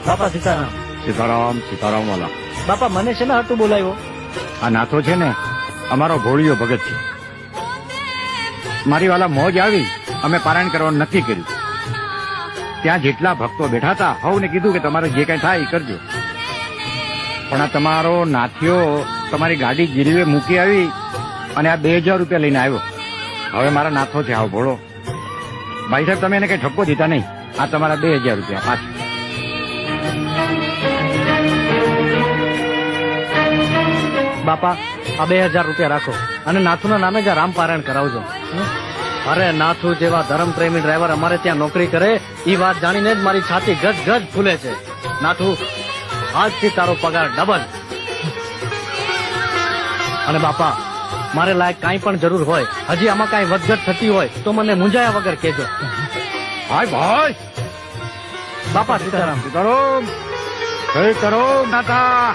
બાપા સીતારામ. સીતારામ સીતારામ વાલા. બાપા મને છે ને હાટું બોલાવ્યો? આ નાથો છે ને અમારો ભોળિયો ભગત છે. મારી વાલા મોજ આવી, અમે પારાયણ કરવાનું નક્કી કર્યું. ત્યાં જેટલા ભક્તો બેઠા હતા હવને કીધું કે તમારે જે કઈ થાય એ કરજો. પણ આ તમારો નાથિયો તમારી ગાડી ગીરવે મૂકી આવી અને આ 2000 રૂપિયા લઈને આવ્યો. હવે મારા નાથો છે આવ ભોળો. ભાઈ સાહેબ તમે એને કઈ ઠપકો દીધા નહીં. આ તમારા 2000 રૂપિયા પાછા. બાપા આ 2000 રૂપિયા રાખો અને નાથુના નામે જ રામપારાયણ કરાવજો. અરે નાથુ જેવા ધર્મપ્રેમી ડ્રાઈવર અમારે ત્યાં નોકરી કરે એ વાત જાણીને જ મારી છાતી ગજ ગજ ફૂલે છે. નાથુ આજથી તારો પગાર ડબલ. અને બાપા મારે લાયક કાંઈ પણ જરૂર હોય, હજી આમાં કાંઈ વધઘટ થતી હોય તો મને મૂંઝાયા વગર કહેજો. ભાઈ ભાઈ બાપા સીતારામ. સીતારામ નાથા.